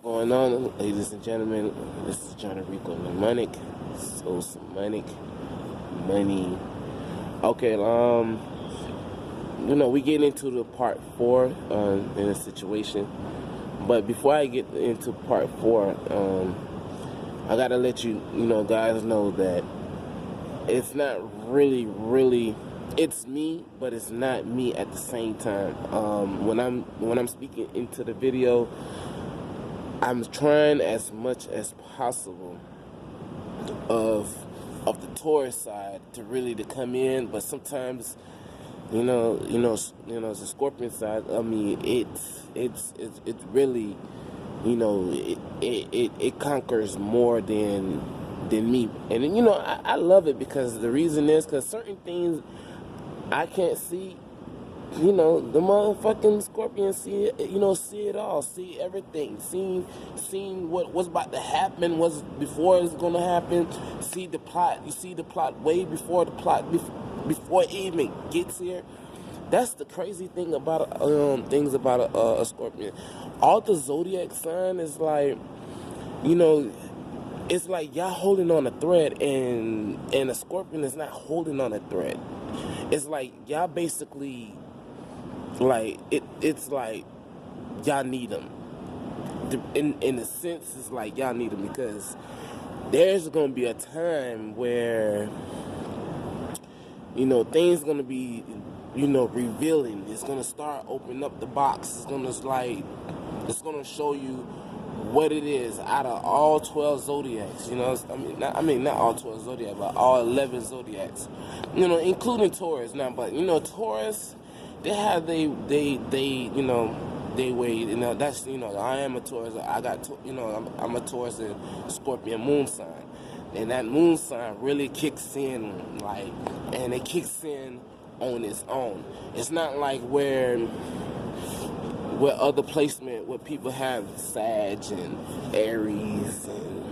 Going on, ladies and gentlemen? This is John Ricohmnemonic. So some money. Okay, we get into the part 4 in a situation, but before I get into part 4, I gotta let guys know that it's not really. It's me, but it's not me at the same time. When I'm speaking into the video, I'm trying as much as possible of the Taurus side to come in, but sometimes, the Scorpion side. I mean, it's really, it conquers more than me, and I love it because the reason is because certain things I can't see. The motherfucking Scorpions see it, see it all, see everything, seeing what's about to happen, what's before it's gonna happen, see the plot. You see the plot way before before it even gets here. That's the crazy thing about things about a Scorpion. All the zodiac sign is like, it's like y'all holding on a thread, and a Scorpion is not holding on a thread. It's like y'all basically. Like it's like y'all need them. In a sense, it's like y'all need them because there's gonna be a time where things gonna be revealing. It's gonna start opening up the box. It's gonna show you what it is out of all 12 zodiacs. Not all 12 zodiacs, but all 11 zodiacs. Including Taurus now. But Taurus. They have they way, that's, I am a Taurus. I'm a Taurus and Scorpion moon sign. And that moon sign really kicks in, and it kicks in on its own. It's not like where other placement, where people have Sag and Aries and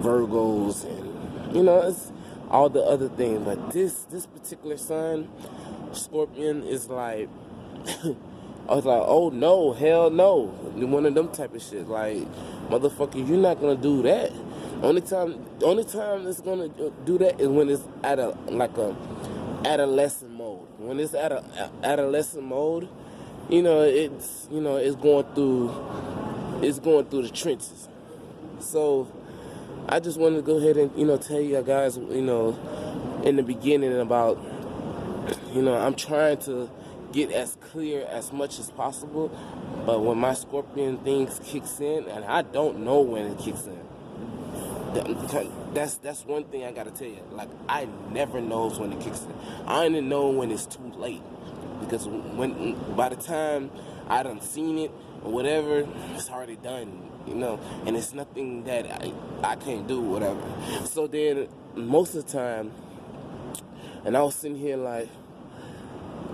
Virgos and, it's all the other things. But this particular sign, Scorpion, is like, I was like, oh no, hell no. One of them type of shit. Like, motherfucker, you're not gonna do that. Only time it's gonna do that is when it's at a adolescent mode. When it's at a adolescent mode, it's going through the trenches. So I just wanted to go ahead and tell you guys, in the beginning about, I'm trying to get as clear as much as possible, but when my Scorpion things kicks in, and I don't know when it kicks in. That's one thing I gotta tell you. Like, I never knows when it kicks in. I only know when it's too late, because by the time I done seen it or whatever, it's already done. And it's nothing that I can't do, whatever. So then most of the time, and I was sitting here like,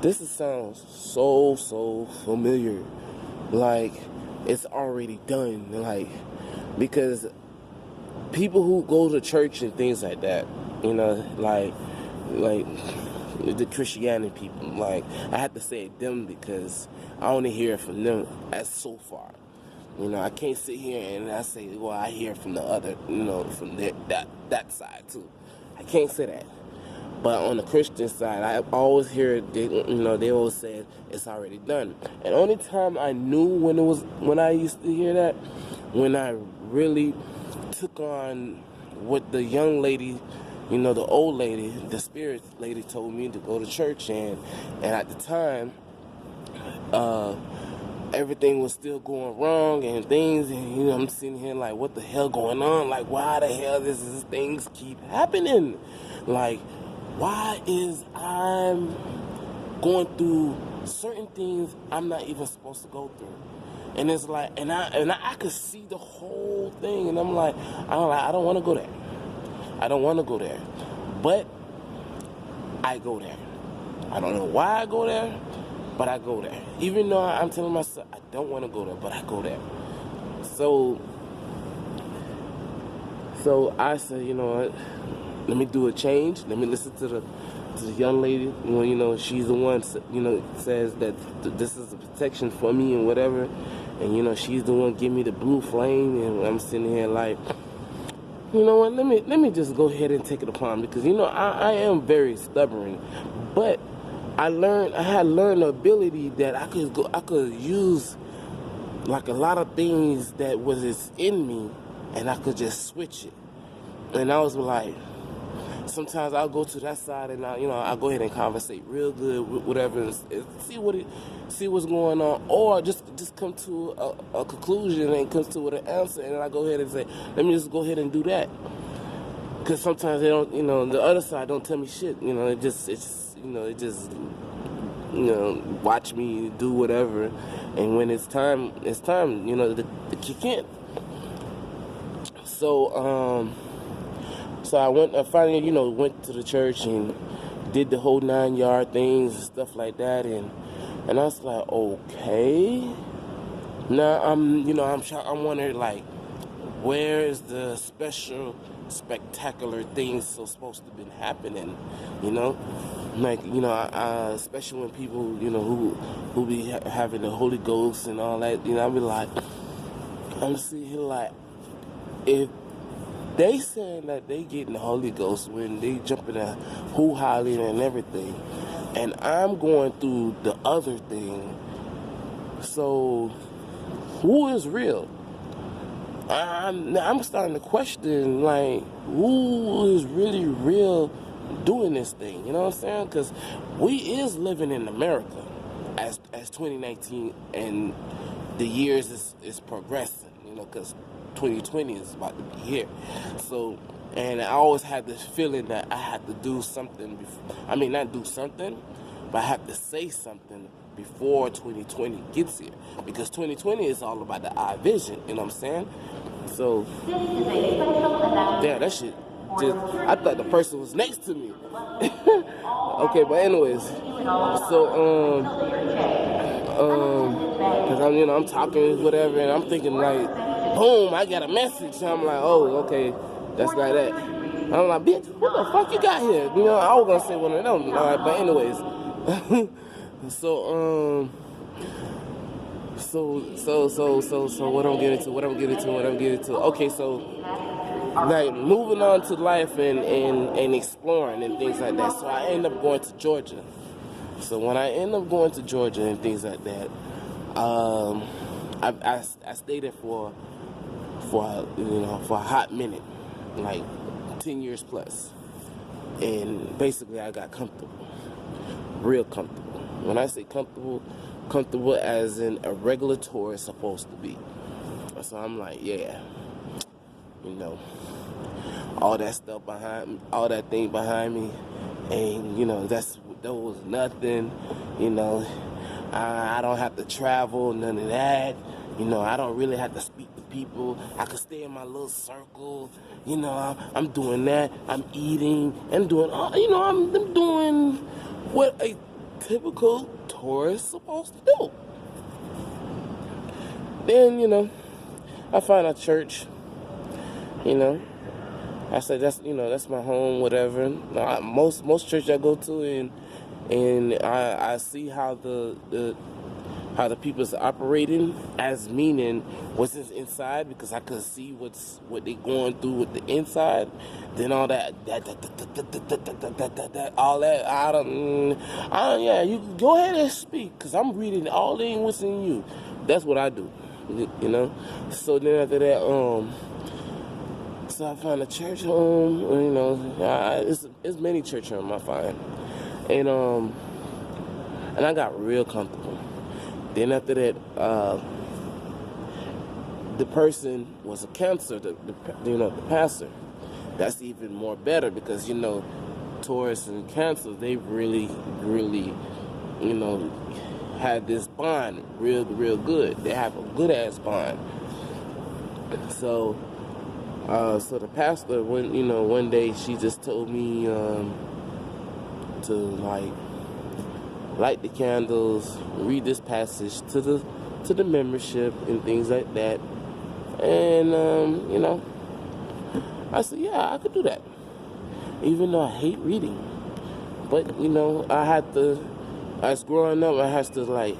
this sounds so familiar, like it's already done, like, because people who go to church and things like that, like the Christianity people, like, I have to say them because I only hear it from them as so far. I can't sit here and I say, well, I hear from the other, from that side too. I can't say that. But on the Christian side, I always hear they always say it's already done. And only time I knew when I used to hear that, when I really took on what the young lady, the old lady, the spirit lady told me to go to church, and at the time, everything was still going wrong and things, and I'm sitting here like, what the hell going on? Like, why the hell these things keep happening? Like, why is I'm going through certain things I'm not even supposed to go through? And it's like, and I could see the whole thing, and I'm like, I don't want to go there. I don't want to go there, but I go there. I don't know why I go there, but I go there. Even though I'm telling myself I don't want to go there, but I go there. So I said, you know what? Let me do a change. Let me listen to the young lady. She's the one, says that this is a protection for me and whatever. And, you know, she's the one give me the blue flame, and I'm sitting here like, you know what, let me just go ahead and take it upon, because, you know, I am very stubborn. But I had learned the ability that I could use like a lot of things that was in me, and I could just switch it. And I was like, sometimes I'll go to that side, and I'll go ahead and conversate real good, whatever, and see what's going on, or just come to a conclusion and come to an answer, and then I go ahead and say, let me just go ahead and do that. Because sometimes they don't, you know, the other side don't tell me shit. You know, it just watch me do whatever, and when it's time, you know, to kick in. So I finally, you know, went to the church and did the whole 9-yard things and stuff like that, and I was like, okay. Now I'm wondering, like, where is the special, spectacular things supposed to been happening, you know? Like, you know, especially when people, you know, who be having the Holy Ghost and all that, you know, I be like, I'm sitting here like, if they saying that they getting the Holy Ghost when they jumping and hoo-howling and everything, and I'm going through the other thing, so who is real? I'm starting to question, like, who is really real doing this thing, you know what I'm saying? Because we is living in America as 2019, and the years is progressing, you know, because 2020 is about to be here. So, and I always had this feeling that I had to do something before, I mean, not do something, but I have to say something before 2020 gets here, because 2020 is all about the eye vision, you know what I'm saying? So, yeah, that shit just, I thought the person was next to me. Okay, but anyways, so, cause I'm talking, whatever, and I'm thinking like, boom, I got a message. So I'm like, oh, okay, that's like that. I'm like, bitch, what the fuck you got here? You know, I was gonna say one of them, but anyways. So what I'm getting to. Okay, so like moving on to life and exploring and things like that. So I end up going to Georgia. So when I end up going to Georgia and things like that, I stayed there for a hot minute, like 10 years plus, and basically I got comfortable, real comfortable. When I say comfortable as in a regular tour is supposed to be. So I'm like, yeah, you know, all that stuff behind me, all that thing behind me, and you know, that was nothing. You know, I don't have to travel, none of that. You know, I don't really have to speak to people. I can stay in my little circle. You know, I'm doing that. I'm eating and doing all. You know, I'm doing what a typical tourist supposed to do. Then, you know, I find a church. You know, I say that's my home, whatever. Most churches I go to, and I see how the people's operating, as meaning what's inside, because I could see what they going through with the inside. Then all that all that, yeah, you go ahead and speak, because I'm reading all in what's in you. That's what I do, you know. So then after that, so I find a church home, you know, it's many church homes I find, and I got real comfortable. Then after that, the person was a counselor, the pastor. That's even more better, because, you know, tourists and counselors, they really, really, you know, had this bond real good. They have a good ass bond. So the pastor, one day she just told me to light the candles, read this passage to the membership and things like that. And you know, I said, yeah, I could do that, even though I hate reading. But, you know, as growing up, I had to, like,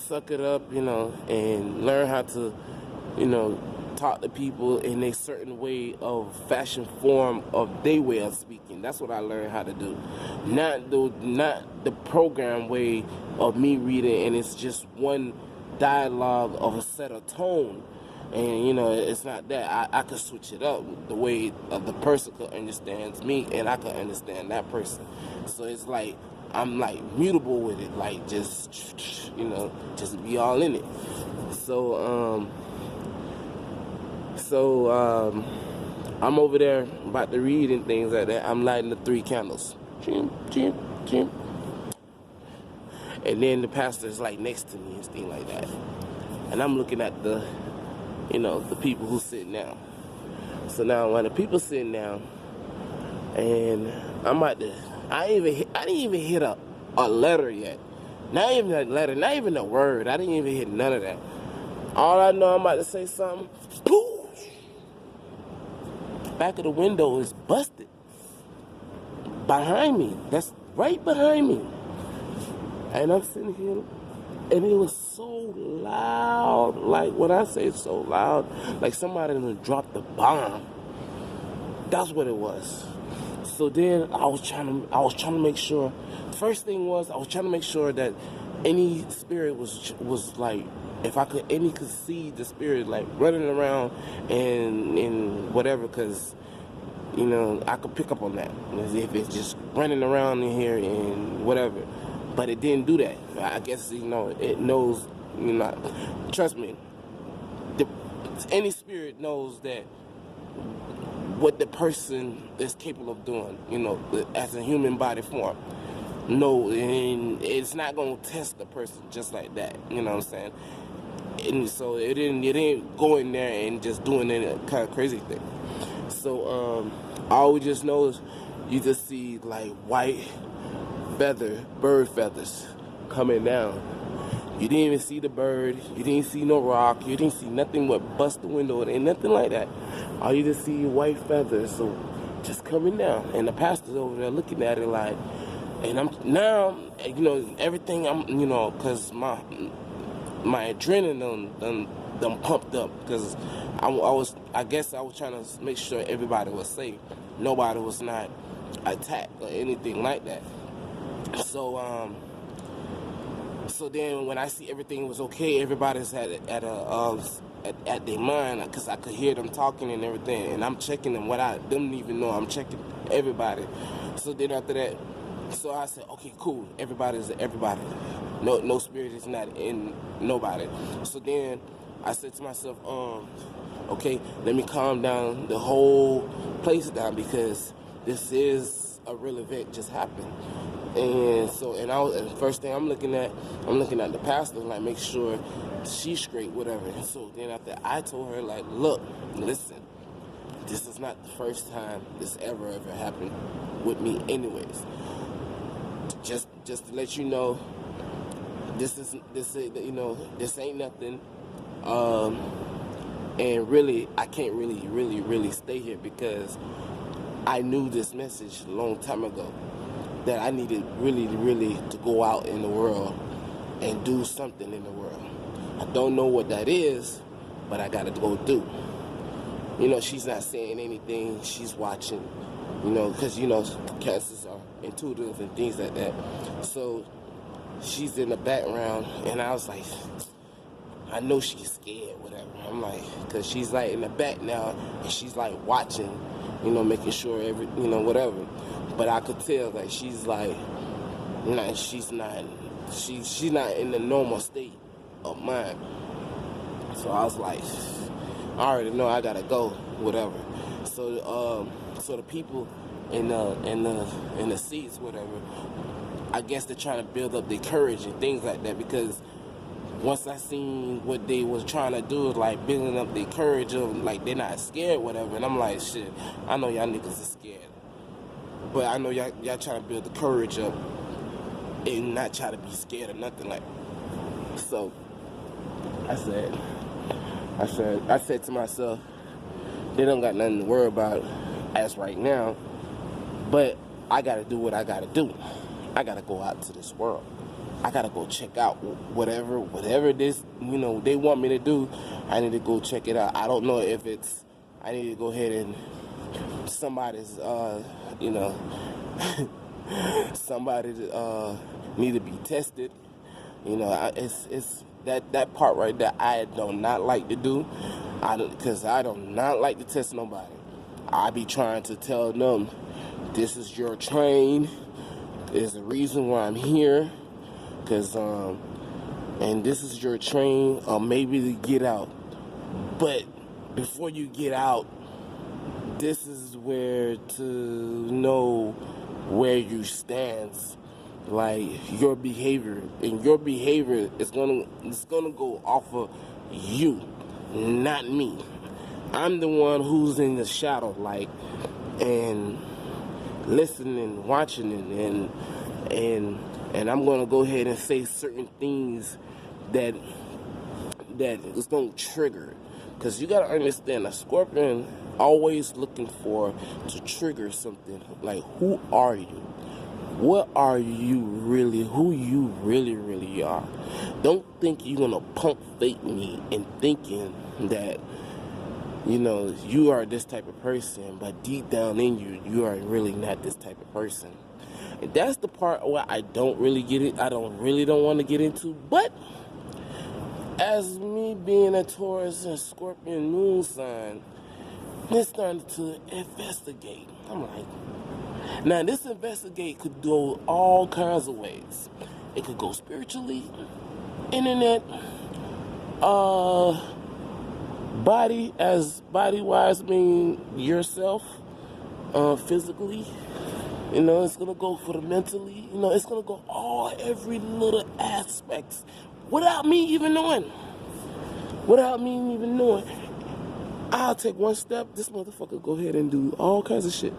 suck it up, and learn how to, talk to people in a certain way of fashion form of their way of speaking. That's what I learned how to do. Not the program way of me reading and it's just one dialogue of a set of tone. And it's not that. I could switch it up the way the person could understand me and I could understand that person. So it's like I'm like mutable with it, like just just be all in it. So I'm over there about to read and things like that. I'm lighting the 3 candles. Chim, chim, chim. And then the pastor's like next to me and things like that. And I'm looking at the people who sitting down. So now when the people sitting down, and I'm about to, I didn't even hit a letter yet. Not even a letter, not even a word. I didn't even hit none of that. All I know, I'm about to say something. Poof! Back of the window is busted. Behind me. That's right behind me. And I'm sitting here, and it was so loud. Like, when I say so loud, like somebody done dropped the bomb. That's what it was. So then I was trying to make sure. First thing was I was trying to make sure that any spirit was like, if I could see the spirit like running around and whatever, because I could pick up on that as if it's just running around in here and whatever. But it didn't do that. I guess it knows. Trust me. Any spirit knows that what the person is capable of doing, as a human body form. No, and it's not gonna test the person just like that. You know what I'm saying? And so it didn't go in there and just doing any kind of crazy thing. So all we just know is you just see like white bird feathers coming down. You didn't even see the bird. You didn't see no rock. You didn't see nothing but bust the window. It ain't nothing like that. All you just see white feathers, so just coming down. And the pastor's over there looking at it like, and I'm now, everything I'm, cause my adrenaline done pumped up, because I guess I was trying to make sure everybody was safe. Nobody was not attacked or anything like that. So then when I see everything was okay, everybody's at their mind, because I could hear them talking and everything, and I'm checking them. Didn't even know I'm checking everybody. So then after that, so I said, okay, cool. Everybody's everybody. No spirit is not in nobody. So then I said to myself, okay, let me calm down the whole place down, because this is a real event just happened. And so, and first thing I'm looking at the pastor, like, make sure she's straight, whatever. And so then after I told her, like, look, listen, this is not the first time this ever happened with me anyways. Just to let you know, this ain't nothing. And really, I can't really stay here, because I knew this message a long time ago, that I needed really to go out in the world and do something in the world. I don't know what that is, but I gotta go do. She's not saying anything. She's watching, because, cancers are intuitive and things like that. So she's in the background, and I was like, I know she's scared, whatever. I'm like, because she's like in the back now, and she's like watching, making sure whatever. But I could tell that she's like, she's not in the normal state of mind. So I was like, I already know I gotta go, whatever. So the people in the seats, whatever, I guess they're trying to build up their courage and things like that, because once I seen what they was trying to do, like building up their courage of like they're not scared, whatever, and I'm like, shit, I know y'all niggas is scared, but I know y'all trying to build the courage up and not try to be scared or nothing like that. So I said to myself, they don't got nothing to worry about as right now, but I gotta do what I gotta do. I gotta go out to this world. I gotta go check out whatever this, they want me to do. I need to go check it out. I don't know if I need to go ahead and somebody's, you know, somebody need to be tested. It's that part right there I do not like to do. Because I do not like to test nobody. I be trying to tell them, this is your train. There's a reason why I'm here. Because, and this is your train, or maybe to get out. But before you get out, this is where to know where you stand. Like your behavior, and your behavior is gonna go off of you, not me. I'm the one who's in the shadow, like, and listening, watching it, and I'm gonna go ahead and say certain things that is gonna trigger. Because you gotta understand, a scorpion always looking to trigger something. Like, who are you? What are you really? Who you really are? Don't think you're gonna pump fake me and thinking that you are this type of person, but deep down in you, you are really not this type of person. And that's the part where I don't really get it. I don't want to get into. But as me being a Taurus and Scorpion moon sign, it's starting to investigate. I'm like, now this investigate could go all kinds of ways. It could go spiritually, internet, body wise, mean yourself, physically. It's gonna go for the mentally. It's gonna go every little aspects without me even knowing. I'll take one step. This motherfucker go ahead and do all kinds of shit,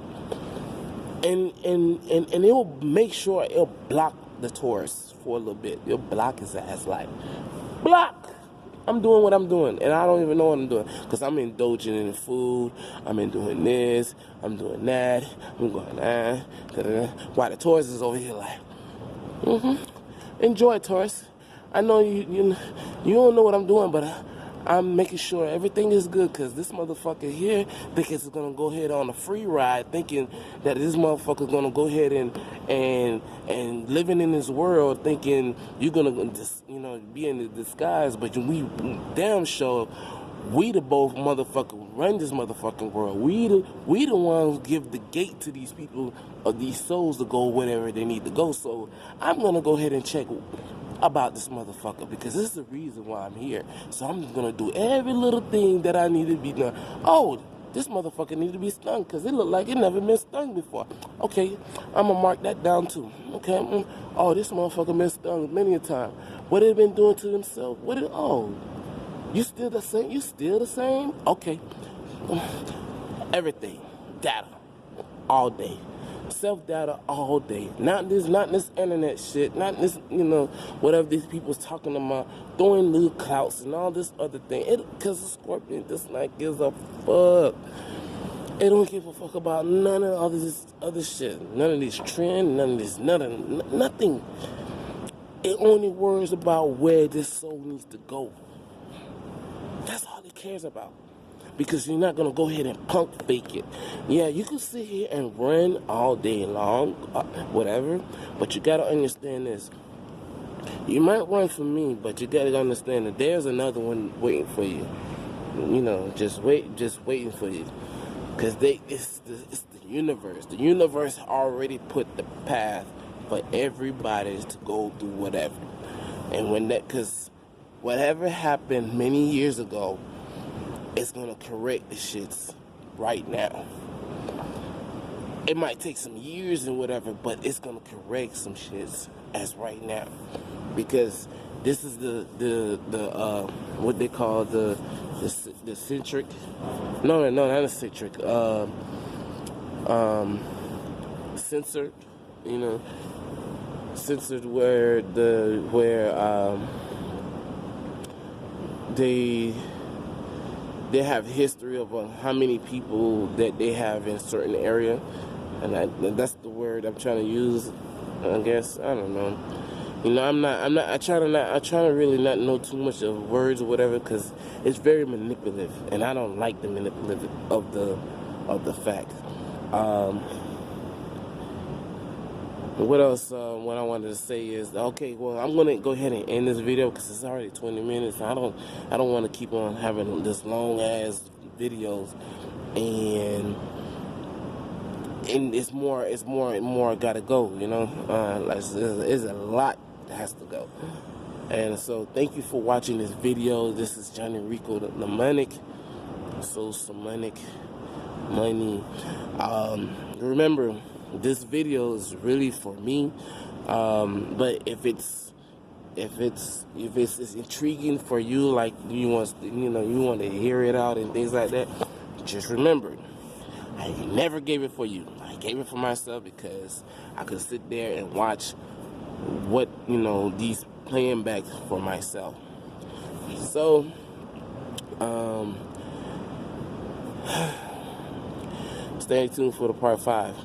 and it will make sure it'll block the Taurus for a little bit. It'll block his ass, like block. I'm doing what I'm doing, and I don't even know what I'm doing, because I'm indulging in food, I'm in doing this, I'm doing that, I'm going while the Taurus is over here like, enjoy, Taurus. I know you don't know what I'm doing, but I'm making sure everything is good, because this motherfucker here thinks it's going to go ahead on a free ride, thinking that this motherfucker going to go ahead and living in this world, thinking you're going to just, be in the disguise, but we damn sure we the both motherfucker run this motherfucking world. We the ones who give the gate to these people, or these souls, to go wherever they need to go. So I'm going to go ahead and check about this motherfucker, because this is the reason why I'm here. So I'm gonna do every little thing that I need to be done. Oh, this motherfucker need to be stung, because it look like it never been stung before. Okay, I'm gonna mark that down too. Okay, oh, this motherfucker been stung many a time. What it been doing to himself? You still the same? You still the same? Okay, everything, data, all day. Self-data all day. Not this internet shit. Not this, whatever these people's talking about, throwing little clouts and all this other thing. Because the Scorpion does not give a fuck. It don't give a fuck about none of all this other shit. None of this trend, nothing. It only worries about where this soul needs to go. That's all it cares about. Because you're not going to go ahead and punk fake it. Yeah, you can sit here and run all day long, whatever, but you got to understand this. You might run for me, but you got to understand that there's another one waiting for you. Just waiting for you. Because it's the universe. The universe already put the path for everybody to go through whatever. And because whatever happened many years ago, it's going to correct the shits right now. It might take some years and whatever, but it's going to correct some shits as right now. Because this is the what they call the centric. No, not a centric. Censored, censored where they have history of how many people that they have in a certain area, and that's the word I'm trying to use, I guess. I don't know. You know, I try to really not know too much of words or whatever, because it's very manipulative, and I don't like the manipulative of the fact. What else? What I wanted to say is, okay, well, I'm gonna go ahead and end this video because it's already 20 minutes. I don't want to keep on having this long ass videos, and it's more and more gotta go. You know, like there's a lot that has to go. And so, thank you for watching this video. This is Johnny Ricohmnemonic, so Mnemonic money. Remember, this video is really for me, but if it's intriguing for you, like you want to hear it out and things like that, just remember, I never gave it for you. I gave it for myself because I could sit there and watch what these playing back for myself. So stay tuned for the part 5.